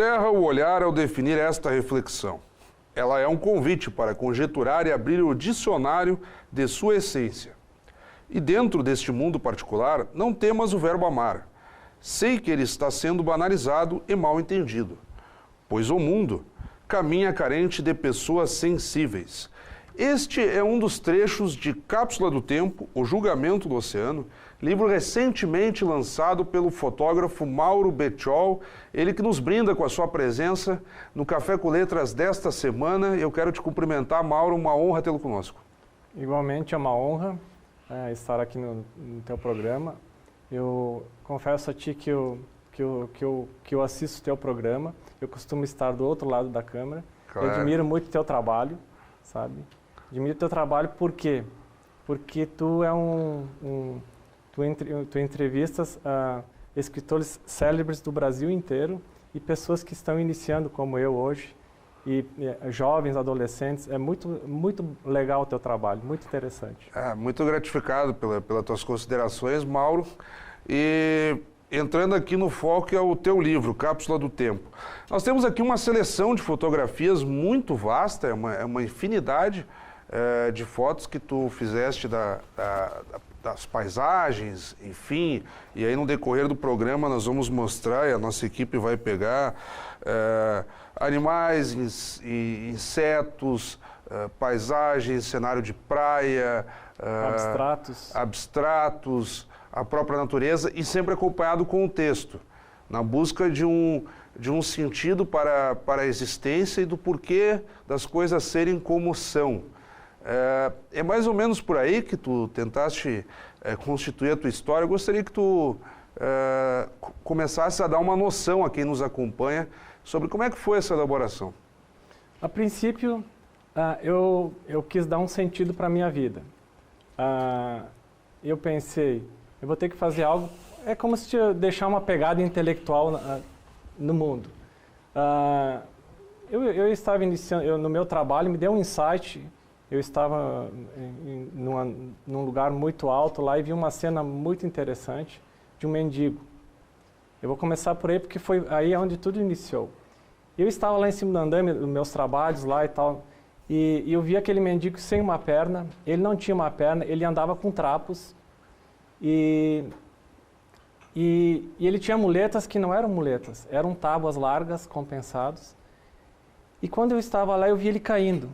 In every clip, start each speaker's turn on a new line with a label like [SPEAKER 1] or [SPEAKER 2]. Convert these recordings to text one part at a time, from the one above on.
[SPEAKER 1] Cerra o olhar ao definir esta reflexão. Ela é um convite para conjeturar e abrir o dicionário de sua essência. E dentro deste mundo particular, não temas o verbo amar. Sei que ele está sendo banalizado e mal entendido, pois o mundo caminha carente de pessoas sensíveis. Este é um dos trechos de Cápsula do Tempo, O Julgamento do Oceano, livro recentemente lançado pelo fotógrafo Mauro Bettiol, ele que nos brinda com a sua presença no Café com Letras desta semana. Eu quero te cumprimentar, Mauro, uma honra tê-lo conosco.
[SPEAKER 2] Igualmente é uma honra estar aqui no teu programa. Eu confesso a ti que eu assisto o teu programa, eu costumo estar do outro lado da câmera. Claro. Eu admiro muito o teu trabalho, sabe? Admiro o teu trabalho por quê? Porque tu é tu entrevistas escritores célebres do Brasil inteiro e pessoas que estão iniciando como eu hoje, e jovens, adolescentes. É muito legal o teu trabalho, muito interessante.
[SPEAKER 1] Muito gratificado pelas tuas considerações, Mauro. E entrando aqui no foco é o teu livro, Cápsula do Tempo. Nós temos aqui uma seleção de fotografias muito vasta, é uma infinidade de fotos que tu fizeste das paisagens, enfim, e aí no decorrer do programa nós vamos mostrar, e a nossa equipe vai pegar animais, insetos, paisagens, cenário de praia, abstratos, a própria natureza, e sempre acompanhado com o texto, na busca de um sentido para a existência e do porquê das coisas serem como são. É mais ou menos por aí que tu tentaste constituir a tua história. Eu gostaria que tu começasse a dar uma noção a quem nos acompanha sobre como é que foi essa elaboração.
[SPEAKER 2] A princípio, eu quis dar um sentido para a minha vida. Eu pensei, eu vou ter que fazer algo, é como se deixar uma pegada intelectual no mundo. Eu estava iniciando, no meu trabalho me deu um insight. Eu estava num lugar muito alto lá e vi uma cena muito interessante de um mendigo. Eu vou começar por aí porque foi aí onde tudo iniciou. Eu estava lá em cima do andame, dos meus trabalhos lá e tal, e eu vi aquele mendigo sem uma perna. Ele não tinha uma perna, ele andava com trapos e ele tinha muletas que não eram muletas, eram tábuas largas, compensados. E quando eu estava lá, eu vi ele caindo.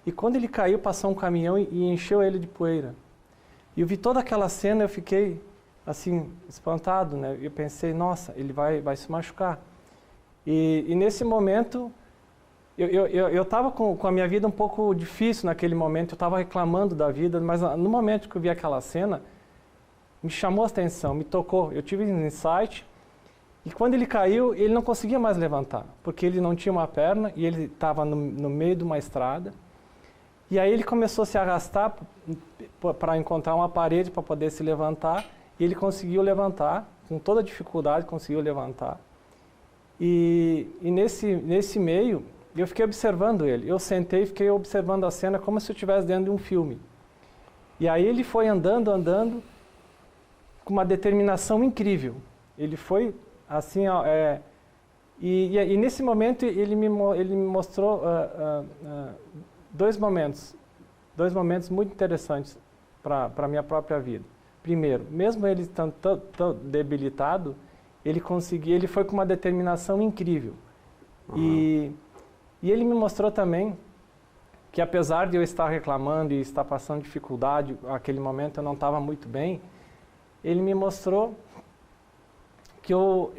[SPEAKER 2] E quando ele caiu, passou um caminhão e encheu ele de poeira. E eu vi toda aquela cena, eu fiquei assim, espantado, né? Eu pensei, nossa, ele vai se machucar. E nesse momento, eu estava com a minha vida um pouco difícil naquele momento, eu estava reclamando da vida, mas no momento que eu vi aquela cena, me chamou a atenção, me tocou. Eu tive um insight. E quando ele caiu, ele não conseguia mais levantar, porque ele não tinha uma perna e ele estava no meio de uma estrada. E aí ele começou a se arrastar para encontrar uma parede para poder se levantar, e ele conseguiu levantar, com toda dificuldade conseguiu levantar. E nesse meio, eu fiquei observando ele. Eu sentei e fiquei observando a cena como se eu estivesse dentro de um filme. E aí ele foi andando, com uma determinação incrível. Ele foi assim, e nesse momento ele me mostrou dois momentos muito interessantes para a minha própria vida. Primeiro, mesmo ele estando tão debilitado, ele foi com uma determinação incrível. Uhum. E ele me mostrou também que, apesar de eu estar reclamando e estar passando dificuldade, naquele momento eu não estava muito bem, ele me mostrou que eu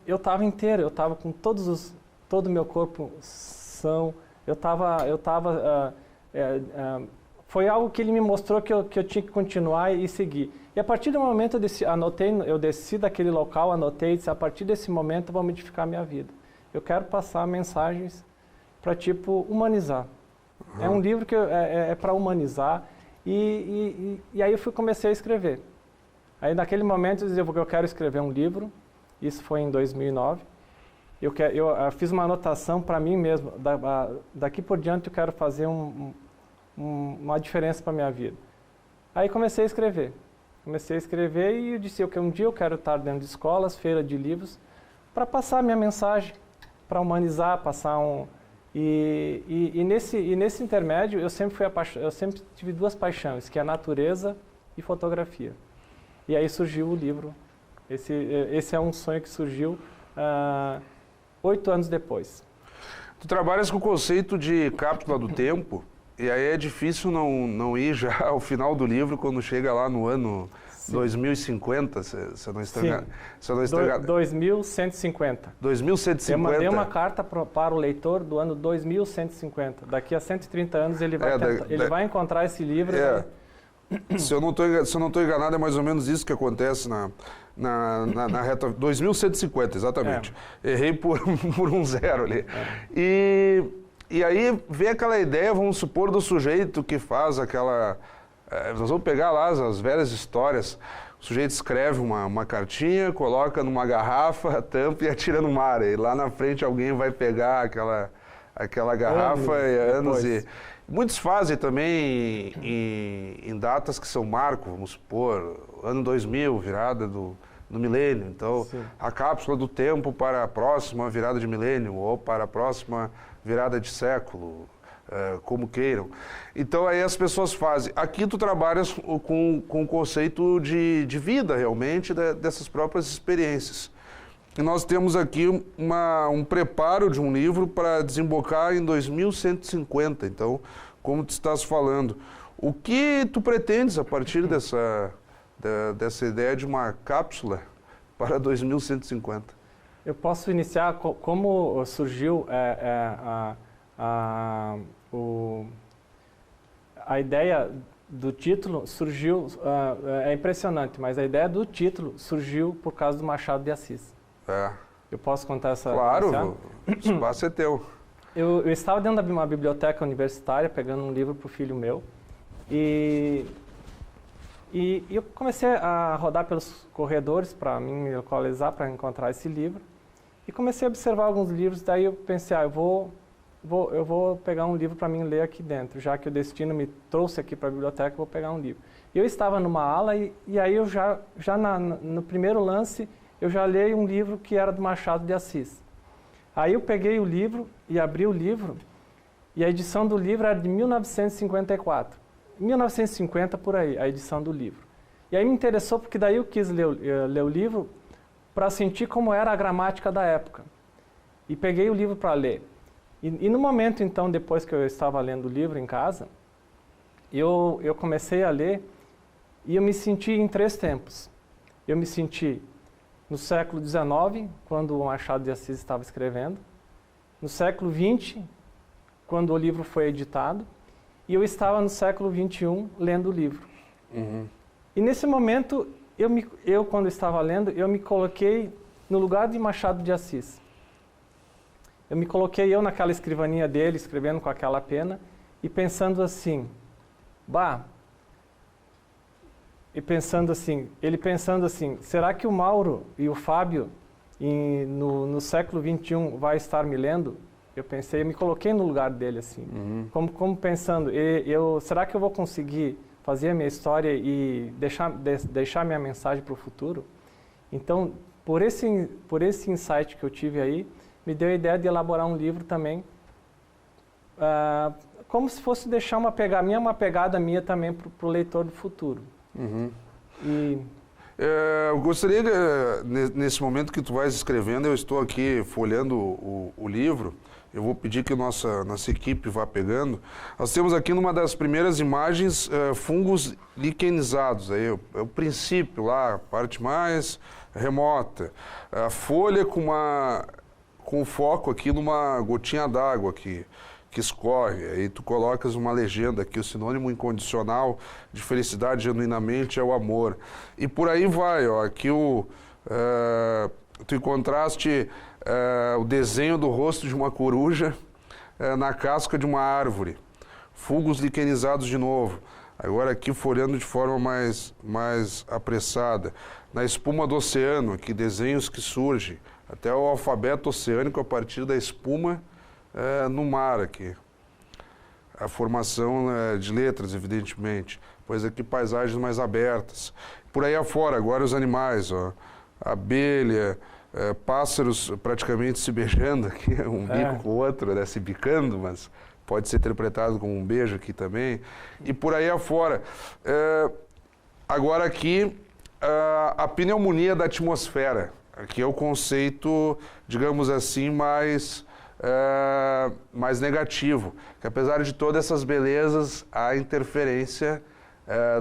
[SPEAKER 2] estava inteiro, eu estava com todo o meu corpo são, foi algo que ele me mostrou que eu tinha que continuar e seguir. E a partir do momento eu desci daquele local, anotei e disse, a partir desse momento eu vou modificar a minha vida. Eu quero passar mensagens para, humanizar. Uhum. É um livro que é para humanizar, e aí eu comecei a escrever. Aí naquele momento eu dizia, eu quero escrever um livro. Isso foi em 2009. Eu fiz uma anotação para mim mesmo. Daqui por diante eu quero fazer uma diferença para a minha vida. Aí comecei a escrever. E eu disse que um dia eu quero estar dentro de escolas, feira de livros, para passar a minha mensagem, para humanizar, passar um... E nesse intermédio, eu sempre tive duas paixões, que é a natureza e fotografia. E aí surgiu o livro. Esse é um sonho que surgiu 8 anos depois.
[SPEAKER 1] Tu trabalhas com o conceito de cápsula do tempo, e aí é difícil não ir já ao final do livro, quando chega lá no ano 2050, se eu não estou enganado.
[SPEAKER 2] 2150.
[SPEAKER 1] 2150.
[SPEAKER 2] Eu mandei uma carta para o leitor do ano 2150. Daqui a 130 anos ele vai encontrar esse livro.
[SPEAKER 1] Se eu não estou enganado, é mais ou menos isso que acontece na reta 2150, exatamente. Errei por um zero ali. E aí vem aquela ideia, vamos supor, do sujeito que faz aquela... nós vamos pegar lá as velhas histórias. O sujeito escreve uma cartinha, coloca numa garrafa, tampa e atira no mar. E lá na frente alguém vai pegar aquela garrafa anos e muitos fazem também em datas que são marco, vamos supor, ano 2000, virada do milênio. Então, a cápsula do tempo para a próxima virada de milênio ou para a próxima virada de século, como queiram. Então, aí as pessoas fazem. Aqui tu trabalhas com o conceito de vida, realmente, dessas próprias experiências. E nós temos aqui um preparo de um livro para desembocar em 2150. Então, como tu estás falando, o que tu pretendes a partir dessa ideia de uma cápsula para 2150?
[SPEAKER 2] Eu posso iniciar como surgiu a ideia do título surgiu, é impressionante, mas a ideia do título surgiu por causa do Machado de Assis. Eu posso contar essa...
[SPEAKER 1] Claro, o espaço é teu.
[SPEAKER 2] Eu estava dentro de uma biblioteca universitária, pegando um livro para o filho meu, e eu comecei a rodar pelos corredores para me localizar, para encontrar esse livro, e comecei a observar alguns livros, daí eu pensei, eu vou pegar um livro para mim ler aqui dentro, já que o destino me trouxe aqui para a biblioteca, eu vou pegar um livro. Eu estava numa ala e aí eu já no primeiro lance, eu já li um livro que era do Machado de Assis. Aí eu peguei o livro e abri o livro, e a edição do livro era de 1954. 1950 por aí, a edição do livro. E aí me interessou porque daí eu quis ler o livro para sentir como era a gramática da época. E peguei o livro para ler. E no momento, então, depois que eu estava lendo o livro em casa, eu comecei a ler e eu me senti em 3 tempos. Eu me senti no século XIX, quando o Machado de Assis estava escrevendo, no século XX, quando o livro foi editado, e eu estava no século XXI lendo o livro. E nesse momento, eu quando estava lendo, eu me coloquei no lugar de Machado de Assis. Eu me coloquei naquela escrivaninha dele, escrevendo com aquela pena, e pensando assim, ele pensando assim, será que o Mauro e o Fábio, no século XXI, vai estar me lendo? Eu me coloquei no lugar dele, assim, como pensando, será que eu vou conseguir fazer a minha história e deixar minha mensagem para o futuro? Então, por esse insight que eu tive aí, me deu a ideia de elaborar um livro também, como se fosse deixar uma pegada minha também para o leitor do futuro.
[SPEAKER 1] Eu gostaria, nesse momento que tu vais escrevendo, eu estou aqui folhando o livro, eu vou pedir que a nossa equipe vá pegando. Nós temos aqui numa das primeiras imagens fungos liquenizados, aí é o princípio lá, a parte mais remota. A folha com o foco aqui numa gotinha d'água que escorre, aí tu colocas uma legenda aqui, o sinônimo incondicional de felicidade genuinamente é o amor. E por aí vai, aqui tu encontraste o desenho do rosto de uma coruja na casca de uma árvore, fungos liquenizados de novo, agora aqui folhando de forma mais apressada, na espuma do oceano, aqui desenhos que surgem, até o alfabeto oceânico a partir da espuma no mar aqui. A formação de letras, evidentemente. Pois aqui paisagens mais abertas. Por aí afora, agora os animais, a abelha, pássaros praticamente se beijando aqui, um bico com o outro, né, se bicando, mas pode ser interpretado como um beijo aqui também, e por aí afora. Agora aqui, a pneumonia da atmosfera, que é o conceito, digamos assim, mais negativo, que apesar de todas essas belezas, há interferência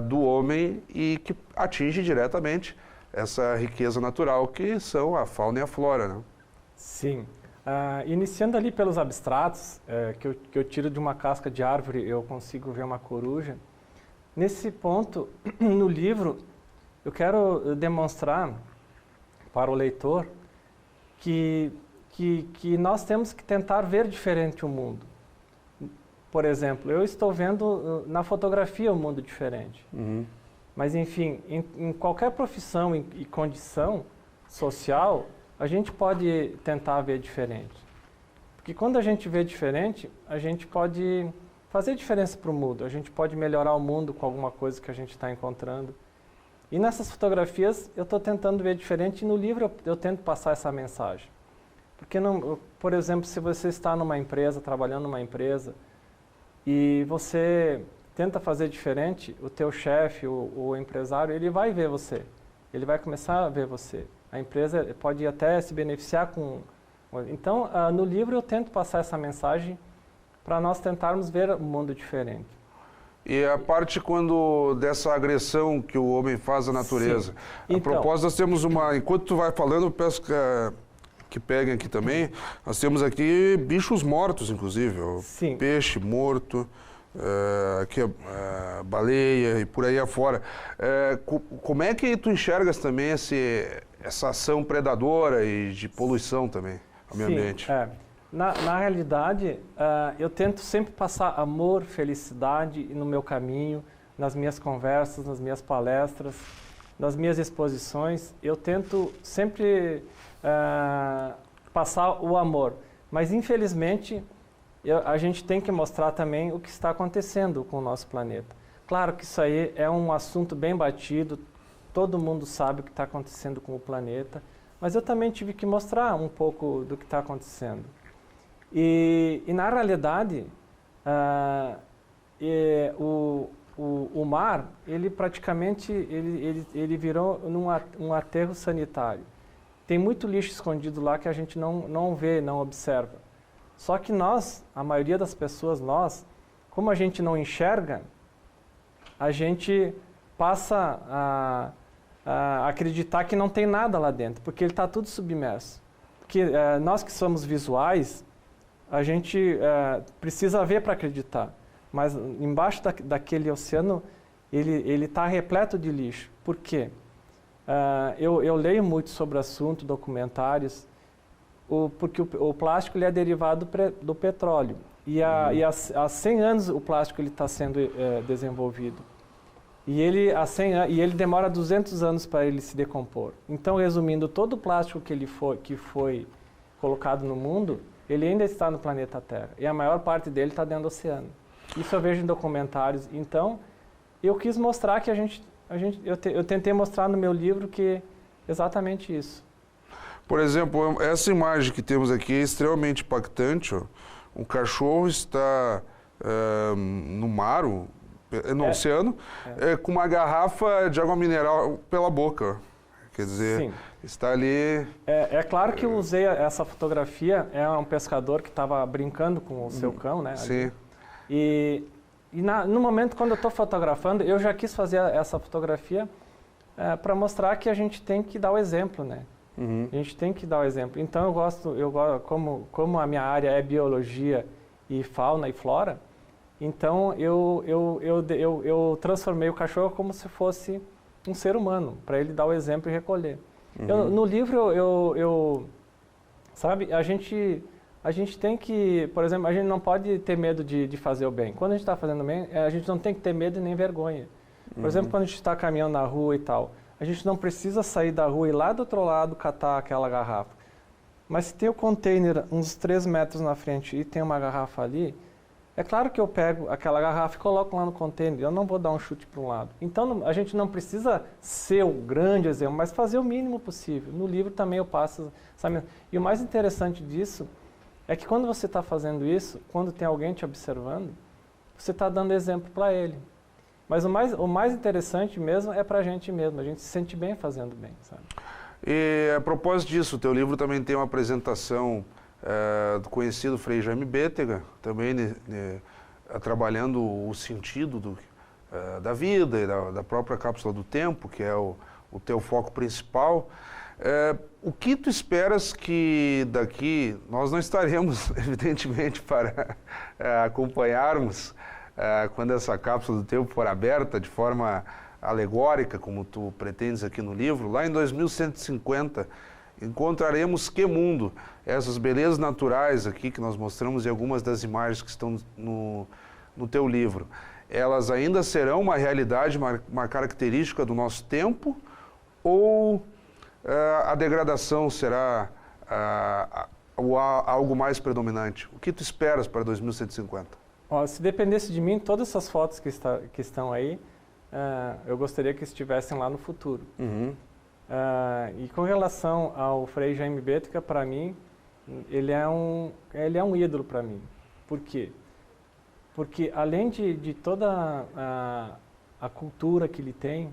[SPEAKER 1] do homem e que atinge diretamente essa riqueza natural que são a fauna e a flora, né?
[SPEAKER 2] Sim. Iniciando ali pelos abstratos, que eu tiro de uma casca de árvore, eu consigo ver uma coruja. Nesse ponto, no livro, eu quero demonstrar para o leitor que nós temos que tentar ver diferente o mundo. Por exemplo, eu estou vendo na fotografia um mundo diferente.
[SPEAKER 1] Uhum.
[SPEAKER 2] Mas, enfim, em qualquer profissão e condição social, a gente pode tentar ver diferente. Porque quando a gente vê diferente, a gente pode fazer diferença para o mundo. A gente pode melhorar o mundo com alguma coisa que a gente está encontrando. E nessas fotografias, eu estou tentando ver diferente e no livro eu tento passar essa mensagem. Porque, por exemplo, se você está numa empresa, trabalhando numa empresa, e você tenta fazer diferente, o teu chefe, o empresário, ele vai ver você. Ele vai começar a ver você. A empresa pode até se beneficiar com... Então, no livro eu tento passar essa mensagem para nós tentarmos ver um mundo diferente.
[SPEAKER 1] E a parte dessa agressão que o homem faz à natureza.
[SPEAKER 2] Sim. Então,
[SPEAKER 1] a propósito, nós temos uma... Enquanto tu vai falando, eu peço que peguem aqui também. Nós temos aqui bichos mortos, inclusive.
[SPEAKER 2] Sim.
[SPEAKER 1] Peixe morto, aqui a baleia e por aí afora. Como é que tu enxergas também essa ação predadora e de poluição também ao meio ambiente?
[SPEAKER 2] Na realidade, eu tento sempre passar amor, felicidade no meu caminho, nas minhas conversas, nas minhas palestras, nas minhas exposições. Eu tento sempre passar o amor. Mas, infelizmente, a gente tem que mostrar também o que está acontecendo com o nosso planeta. Claro que isso aí é um assunto bem batido, todo mundo sabe o que está acontecendo com o planeta, mas eu também tive que mostrar um pouco do que está acontecendo. E na realidade, o mar, ele praticamente ele virou um aterro sanitário. Tem muito lixo escondido lá que a gente não vê, não observa. Só que nós, a maioria das pessoas, como a gente não enxerga, a gente passa a acreditar que não tem nada lá dentro, porque ele está tudo submerso. Porque nós que somos visuais, a gente precisa ver para acreditar. Mas embaixo daquele oceano, ele está repleto de lixo. Por quê? Eu leio muito sobre o assunto, documentários, porque o plástico ele é derivado do petróleo. E há 100 anos o plástico está sendo desenvolvido. E ele demora 200 anos para ele se decompor. Então, resumindo, todo o plástico que foi colocado no mundo, ele ainda está no planeta Terra. E a maior parte dele está dentro do oceano. Isso eu vejo em documentários. Então, eu quis mostrar que eu tentei mostrar no meu livro que exatamente isso.
[SPEAKER 1] Por exemplo, essa imagem que temos aqui é extremamente impactante. Ó. Um cachorro está no mar, no oceano, com uma garrafa de água mineral pela boca. Ó. Quer dizer, sim, está ali...
[SPEAKER 2] É claro que eu usei essa fotografia, é um pescador que estava brincando com o seu cão, né?
[SPEAKER 1] Sim.
[SPEAKER 2] No momento, quando eu estou fotografando, eu já quis fazer essa fotografia para mostrar que a gente tem que dar o exemplo, né?
[SPEAKER 1] Uhum.
[SPEAKER 2] A gente tem que dar o exemplo. Então, eu gosto como a minha área é biologia e fauna e flora, então eu transformei o cachorro como se fosse um ser humano, para ele dar o exemplo e recolher.
[SPEAKER 1] Uhum.
[SPEAKER 2] No livro, sabe, a gente tem que, por exemplo, a gente não pode ter medo de fazer o bem. Quando a gente está fazendo o bem, a gente não tem que ter medo e nem vergonha. Por exemplo, quando a gente está caminhando na rua e tal, a gente não precisa sair da rua e lá do outro lado catar aquela garrafa. Mas se tem o container uns 3 metros na frente e tem uma garrafa ali, É claro que eu pego aquela garrafa e coloco lá no container, eu não vou dar um chute para um lado. Então a gente não precisa ser o grande exemplo, mas fazer o mínimo possível. No livro também eu passo, sabe? E o mais interessante disso é que quando você está fazendo isso, quando tem alguém te observando, você está dando exemplo para ele. Mas o mais interessante mesmo é para a gente mesmo, a gente se sente bem fazendo bem, sabe?
[SPEAKER 1] E a propósito disso, o teu livro também tem uma apresentação do conhecido Frei Jaime Bétega, também trabalhando o sentido da vida e da própria cápsula do tempo, que é o teu foco principal. O que tu esperas que daqui, nós não estaremos, evidentemente, para acompanharmos quando essa cápsula do tempo for aberta de forma alegórica, como tu pretendes aqui no livro, lá em 2150, encontraremos que mundo? Essas belezas naturais aqui que nós mostramos em algumas das imagens que estão no teu livro, elas ainda serão uma realidade, uma característica do nosso tempo, ou a degradação será algo mais predominante? O que tu esperas para 2150?
[SPEAKER 2] Ó, se dependesse de mim, todas essas fotos que estão aí, eu gostaria que estivessem lá no futuro.
[SPEAKER 1] Uhum.
[SPEAKER 2] E com relação ao Frei Jaime Bétega, para mim, ele é um ídolo para mim. Por quê? Porque além de toda a cultura que ele tem,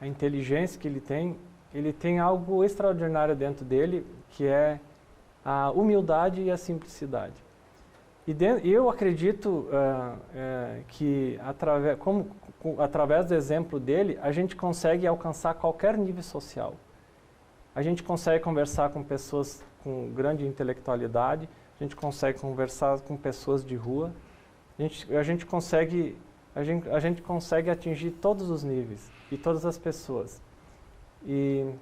[SPEAKER 2] a inteligência que ele tem algo extraordinário dentro dele, que é a humildade e a simplicidade. E eu acredito que através do exemplo dele, a gente consegue alcançar qualquer nível social. A gente consegue conversar com pessoas com grande intelectualidade, a gente consegue conversar com pessoas de rua, a gente consegue atingir todos os níveis e todas as pessoas. E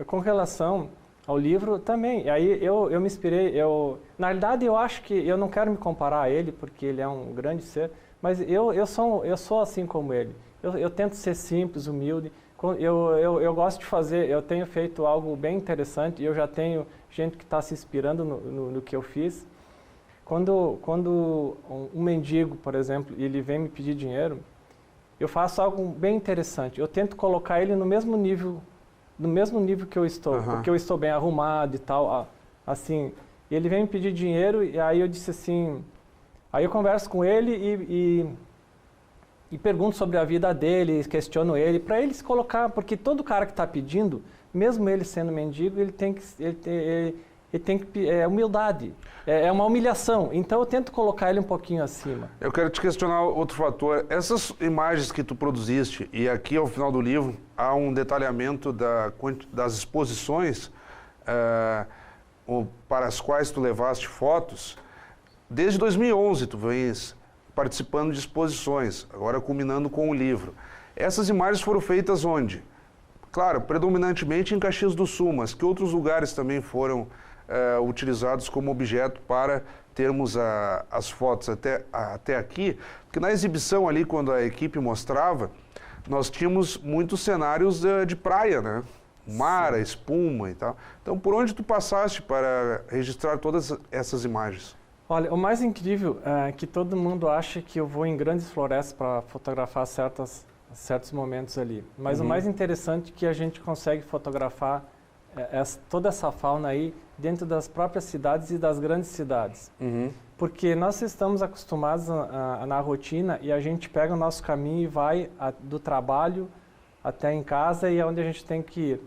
[SPEAKER 2] com relação ao livro também, aí eu me inspirei, na realidade eu acho que eu não quero me comparar a ele, porque ele é um grande ser, mas eu sou assim como ele. Eu tento ser simples, humilde, eu gosto de fazer, eu tenho feito algo bem interessante, e eu já tenho gente que está se inspirando no que eu fiz. Quando um mendigo, por exemplo, ele vem me pedir dinheiro, eu faço algo bem interessante, eu tento colocar ele no mesmo nível que eu estou, porque eu estou bem arrumado e tal, assim. E ele vem me pedir dinheiro e aí eu disse assim, aí eu converso com ele e pergunto sobre a vida dele, questiono ele, para ele se colocar, porque todo cara que está pedindo, mesmo ele sendo mendigo, ele tem que humildade, é uma humilhação. Então eu tento colocar ele um pouquinho acima.
[SPEAKER 1] Eu quero te questionar outro fator. Essas imagens que tu produziste, e aqui ao final do livro há um detalhamento das exposições para as quais tu levaste fotos. Desde 2011 tu vens participando de exposições, agora culminando com o livro. Essas imagens foram feitas onde? Claro, predominantemente em Caxias do Sul, mas que outros lugares também foram utilizados como objeto para termos as fotos até aqui? Porque na exibição ali, quando a equipe mostrava, nós tínhamos muitos cenários de praia, né? O mar, a espuma e tal. Então, por onde tu passaste para registrar todas essas imagens?
[SPEAKER 2] Olha, o mais incrível é que todo mundo acha que eu vou em grandes florestas para fotografar certos momentos ali. Mas o mais interessante é que a gente consegue fotografar toda essa fauna aí dentro das próprias cidades e das grandes cidades. Porque nós estamos acostumados na rotina e a gente pega o nosso caminho e vai do trabalho até em casa e é onde a gente tem que ir.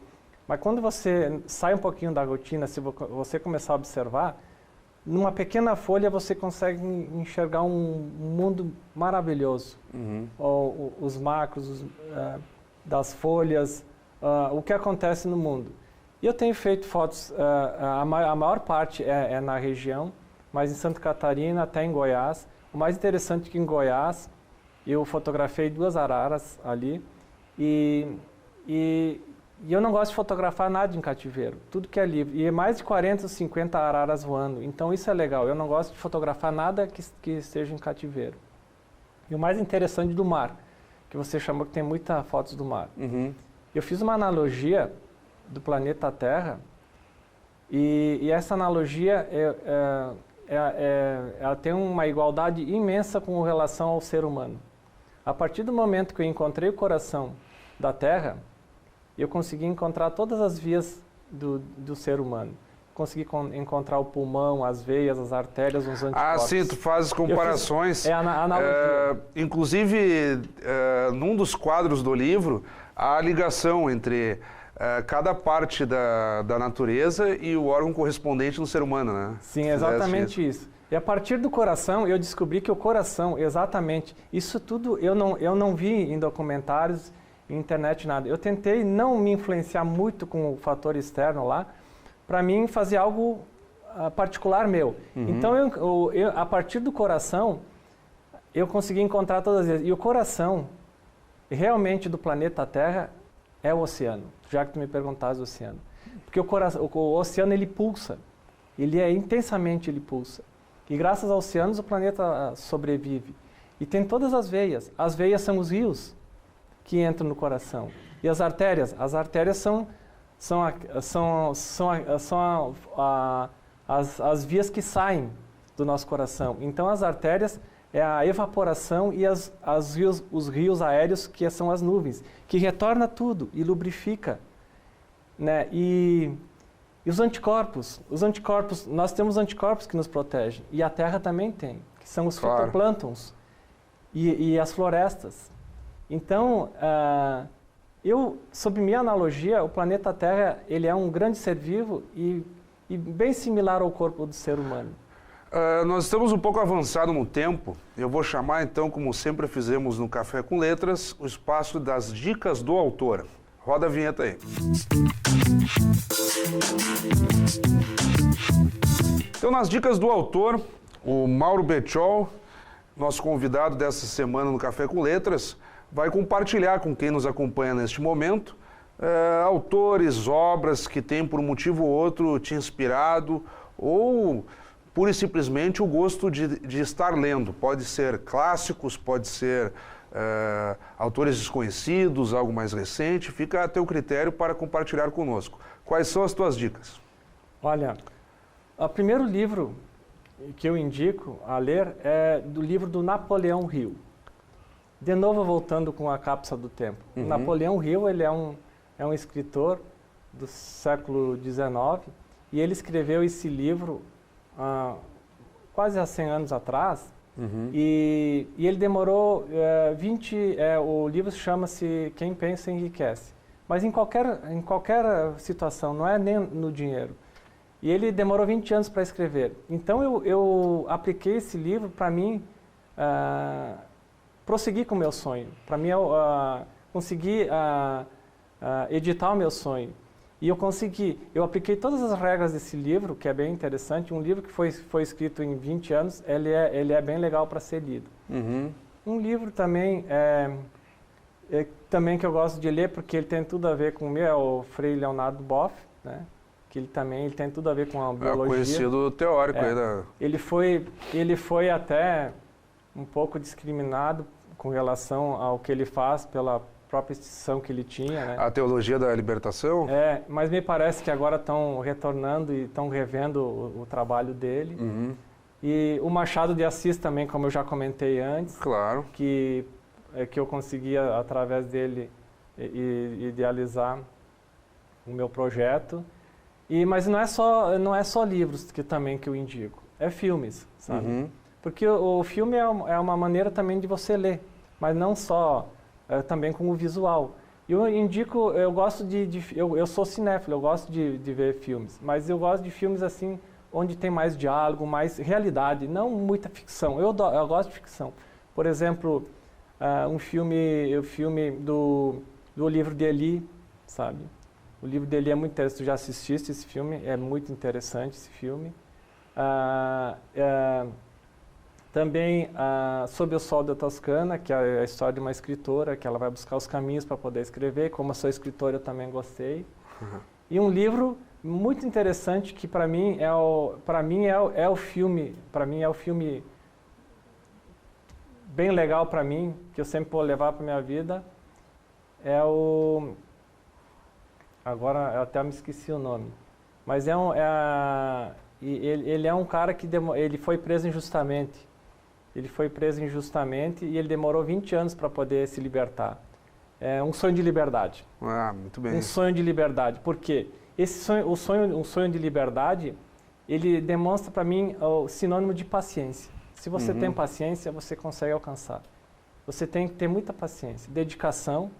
[SPEAKER 2] Mas quando você sai um pouquinho da rotina, se você começar a observar, numa pequena folha você consegue enxergar um mundo maravilhoso. Os macros das folhas, o que acontece no mundo. E eu tenho feito fotos, a maior parte é na região, mas em Santa Catarina até em Goiás. O mais interessante é que em Goiás eu fotografei 2 araras ali e eu não gosto de fotografar nada em cativeiro, tudo que é livre. E é mais de 40 ou 50 araras voando, então isso é legal. Eu não gosto de fotografar nada que esteja em cativeiro. E o mais interessante do mar, que você chamou que tem muitas fotos do mar. Eu fiz uma analogia do planeta Terra e essa analogia ela tem uma igualdade imensa com relação ao ser humano. A partir do momento que eu encontrei o coração da Terra, eu consegui encontrar todas as vias do ser humano. Consegui encontrar o pulmão, as veias, as artérias, os anticorpos.
[SPEAKER 1] Sim, tu fazes comparações.
[SPEAKER 2] Analogia.
[SPEAKER 1] Inclusive, num dos quadros do livro, há a ligação entre cada parte da natureza e o órgão correspondente no ser humano, né?
[SPEAKER 2] Sim, exatamente isso. E a partir do coração, eu descobri que o coração, exatamente, isso tudo eu não vi em documentários, em internet, nada. Eu tentei não me influenciar muito com o fator externo lá, para mim fazer algo particular meu. Então, a partir do coração, eu consegui encontrar todas as vezes. E o coração, realmente, do planeta Terra, é o oceano, já que tu me perguntaste o oceano. Porque o oceano, ele pulsa. Intensamente ele pulsa. E graças aos oceanos, o planeta sobrevive. E tem todas as veias. As veias são os rios que entram no coração. E as artérias são as vias que saem do nosso coração. Então, as artérias é a evaporação e os rios aéreos, que são as nuvens, que retorna tudo e lubrifica. Né? E os anticorpos, nós temos anticorpos que nos protegem, e a Terra também tem, que são os fitoplânctons e as florestas. Então, sob minha analogia, o planeta Terra ele é um grande ser vivo e bem similar ao corpo do ser humano.
[SPEAKER 1] Nós estamos um pouco avançado no tempo. Eu vou chamar, então, como sempre fizemos no Café com Letras, o espaço das dicas do autor. Roda a vinheta aí. Então, nas dicas do autor, o Mauro Betchol, nosso convidado dessa semana no Café com Letras, vai compartilhar com quem nos acompanha neste momento autores, obras que têm por um motivo ou outro te inspirado ou pura e simplesmente o gosto de estar lendo. Pode ser clássicos, pode ser autores desconhecidos, algo mais recente. Fica a teu critério para compartilhar conosco. Quais são as tuas dicas?
[SPEAKER 2] Olha, o primeiro livro que eu indico a ler é do livro do Napoleão Hill. De novo, voltando com a cápsula do tempo. O Napoleão Hill, ele é um escritor do século XIX e ele escreveu esse livro quase há 100 anos atrás. E ele demorou o livro chama-se Quem Pensa Enriquece. Mas em qualquer situação, não é nem no dinheiro. E ele demorou 20 anos para escrever. Então eu apliquei esse livro para mim prosseguir com o meu sonho, para mim conseguir editar o meu sonho. E eu consegui. Eu apliquei todas as regras desse livro, que é bem interessante. Um livro que foi escrito em 20 anos, ele é bem legal para ser lido. Um livro também também que eu gosto de ler, porque ele tem tudo a ver com o meu, é o Frei Leonardo Boff, né? Que ele tem tudo a ver com a biologia.
[SPEAKER 1] Conhecido teórico aí da...
[SPEAKER 2] Ele foi até um pouco discriminado com relação ao que ele faz pela própria instituição que ele tinha, né?
[SPEAKER 1] A teologia da libertação?
[SPEAKER 2] Mas me parece que agora estão retornando e estão revendo o trabalho dele. E o Machado de Assis também, como eu já comentei antes.
[SPEAKER 1] Claro.
[SPEAKER 2] Que eu conseguia, através dele, idealizar o meu projeto. Mas não é só livros que eu indico, é filmes, sabe? Porque o filme é uma maneira também de você ler, mas não só, também com o visual. Eu indico, eu sou cinéfilo, eu gosto de ver filmes, mas eu gosto de filmes assim, onde tem mais diálogo, mais realidade, não muita ficção. Eu gosto de ficção. Por exemplo, o filme do livro de Eli, sabe? O livro de Eli é muito interessante. Tu já assististe esse filme? É muito interessante esse filme. Também Sob o Sol da Toscana, que é a história de uma escritora, que ela vai buscar os caminhos para poder escrever. Como eu sou escritora, eu também gostei. E um livro muito interessante que para mim é o filme bem legal para mim, que eu sempre vou levar para minha vida, agora eu até me esqueci o nome, mas E ele é um cara que ele foi preso injustamente. Ele foi preso injustamente e ele demorou 20 anos para poder se libertar. É um sonho de liberdade.
[SPEAKER 1] Ah, muito bem.
[SPEAKER 2] Um sonho de liberdade. Por quê? Esse sonho, um sonho de liberdade, ele demonstra para mim o sinônimo de paciência. Se você tem paciência, você consegue alcançar. Você tem que ter muita paciência, dedicação,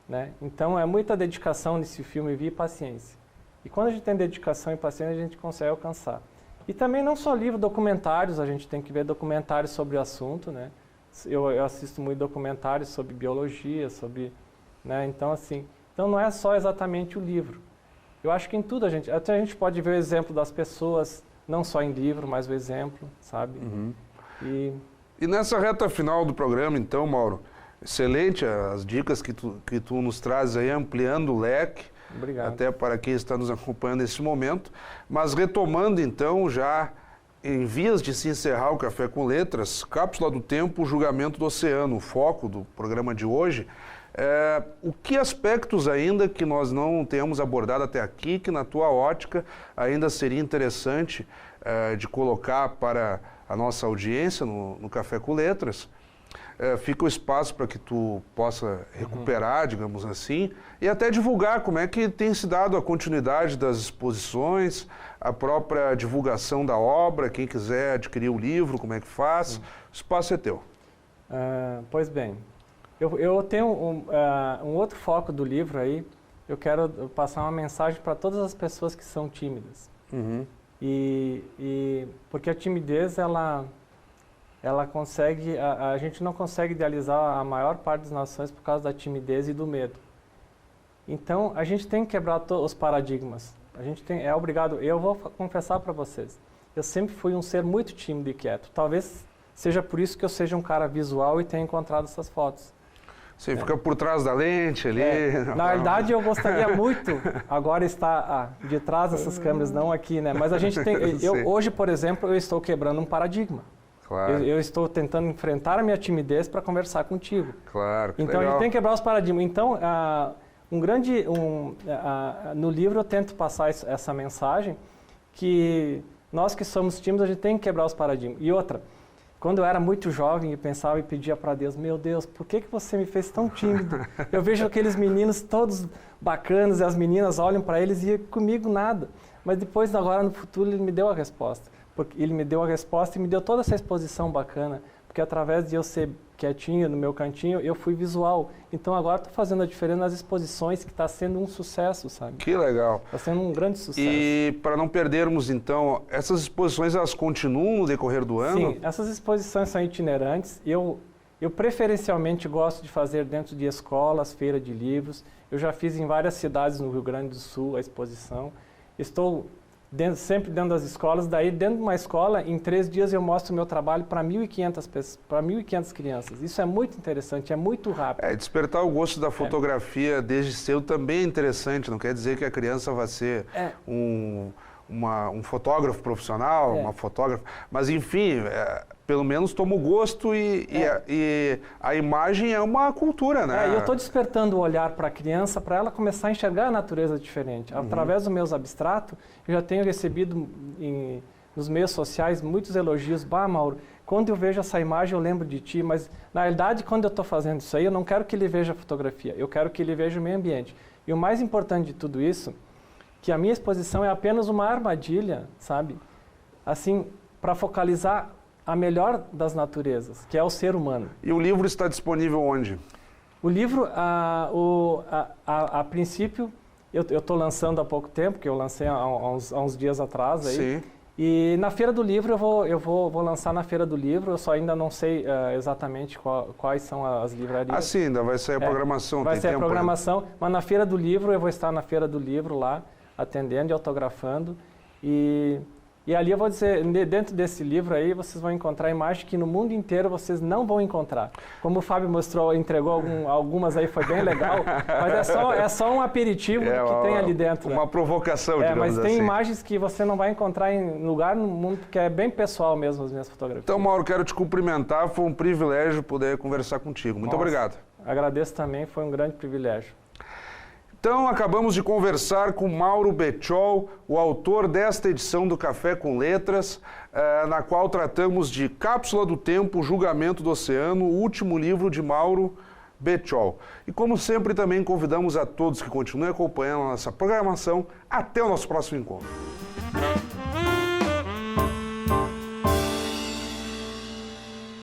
[SPEAKER 2] né? Então é muita dedicação nesse filme e paciência. E quando a gente tem dedicação e paciência, a gente consegue alcançar. E também não só livro, documentários, a gente tem que ver documentários sobre o assunto, né? Eu assisto muito documentários sobre biologia, sobre, né? Então assim, então não é só exatamente o livro. Eu acho que em tudo até a gente pode ver o exemplo das pessoas, não só em livro, mas o exemplo, sabe? E
[SPEAKER 1] nessa reta final do programa, então, Mauro, excelente as dicas que tu nos traz aí, ampliando o leque.
[SPEAKER 2] Obrigado.
[SPEAKER 1] Até para quem está nos acompanhando nesse momento. Mas retomando, então, já em vias de se encerrar o Café com Letras, Cápsula do Tempo, Julgamento do Oceano, o foco do programa de hoje. O que aspectos ainda que nós não tenhamos abordado até aqui, que na tua ótica ainda seria interessante de colocar para a nossa audiência no Café com Letras? Fica o espaço para que tu possa recuperar, digamos assim, e até divulgar como é que tem se dado a continuidade das exposições, a própria divulgação da obra, quem quiser adquirir o livro, como é que faz. O espaço é teu.
[SPEAKER 2] Pois bem, eu tenho um outro foco do livro aí. Eu quero passar uma mensagem para todas as pessoas que são tímidas. Porque a timidez, ela consegue, a gente não consegue idealizar a maior parte das nações por causa da timidez e do medo. Então, a gente tem que quebrar os paradigmas. A gente é obrigado, eu vou confessar para vocês, eu sempre fui um ser muito tímido e quieto. Talvez seja por isso que eu seja um cara visual e tenha encontrado essas fotos.
[SPEAKER 1] Você fica por trás da lente ali.
[SPEAKER 2] Na verdade, eu gostaria muito agora estar de trás dessas câmeras, não aqui, né? Mas a gente tem, hoje, por exemplo, eu estou quebrando um paradigma.
[SPEAKER 1] Claro.
[SPEAKER 2] Eu estou tentando enfrentar a minha timidez para conversar contigo.
[SPEAKER 1] Claro.
[SPEAKER 2] Então
[SPEAKER 1] legal.
[SPEAKER 2] A gente tem que quebrar os paradigmas. Então, no livro eu tento passar essa mensagem que nós que somos tímidos, a gente tem que quebrar os paradigmas. E outra, quando eu era muito jovem e pensava e pedia para Deus, meu Deus, por que você me fez tão tímido? Eu vejo aqueles meninos todos bacanas e as meninas olham para eles e comigo nada. Mas depois, agora no futuro, ele me deu a resposta. Porque ele me deu a resposta e me deu toda essa exposição bacana, porque através de eu ser quietinho no meu cantinho, eu fui visual. Então agora estou fazendo a diferença nas exposições, que está sendo um sucesso, sabe?
[SPEAKER 1] Que legal.
[SPEAKER 2] Está sendo um grande sucesso.
[SPEAKER 1] E para não perdermos, então, essas exposições, elas continuam no decorrer do ano?
[SPEAKER 2] Sim, essas exposições são itinerantes. Eu preferencialmente gosto de fazer dentro de escolas, feira de livros. Eu já fiz em várias cidades no Rio Grande do Sul a exposição. Estou sempre dentro das escolas, daí dentro de uma escola, em 3 dias eu mostro o meu trabalho para 1.500 crianças. Isso é muito interessante, é muito rápido.
[SPEAKER 1] Despertar o gosto da fotografia desde cedo também é interessante, não quer dizer que a criança vai ser um fotógrafo profissional, uma fotógrafa, mas enfim, pelo menos toma o gosto e a imagem é uma cultura, né?
[SPEAKER 2] E eu estou despertando o olhar para a criança, para ela começar a enxergar a natureza diferente. Através dos meus abstratos, eu já tenho recebido nos meios sociais muitos elogios. Bah, Mauro, quando eu vejo essa imagem eu lembro de ti, mas na realidade quando eu estou fazendo isso aí, eu não quero que ele veja a fotografia, eu quero que ele veja o meio ambiente. E o mais importante de tudo isso, que a minha exposição é apenas uma armadilha, sabe? Assim, para focalizar a melhor das naturezas, que é o ser humano.
[SPEAKER 1] E o livro está disponível onde?
[SPEAKER 2] O livro, a princípio, eu estou lançando há pouco tempo, que eu lancei há uns dias atrás. Aí,
[SPEAKER 1] sim.
[SPEAKER 2] E na Feira do Livro, eu vou lançar na Feira do Livro, eu só ainda não sei exatamente quais são as livrarias.
[SPEAKER 1] Sim, ainda vai sair a programação.
[SPEAKER 2] Vai sair a programação,
[SPEAKER 1] ainda.
[SPEAKER 2] Mas na Feira do Livro, eu vou estar na Feira do Livro lá, atendendo e autografando. E ali eu vou dizer, dentro desse livro aí, vocês vão encontrar imagens que no mundo inteiro vocês não vão encontrar. Como o Fábio mostrou, entregou algumas aí, foi bem legal, mas é só um aperitivo do que tem ali dentro.
[SPEAKER 1] Uma provocação, digamos assim.
[SPEAKER 2] Mas tem imagens que você não vai encontrar em lugar no mundo, porque é bem pessoal mesmo as minhas fotografias.
[SPEAKER 1] Então, Mauro, quero te cumprimentar, foi um privilégio poder conversar contigo. Muito obrigado.
[SPEAKER 2] Agradeço também, foi um grande privilégio.
[SPEAKER 1] Então, acabamos de conversar com Mauro Bettiol, o autor desta edição do Café com Letras, na qual tratamos de Cápsula do Tempo, Julgamento do Oceano, o último livro de Mauro Bettiol. E como sempre, também convidamos a todos que continuem acompanhando a nossa programação. Até o nosso próximo encontro.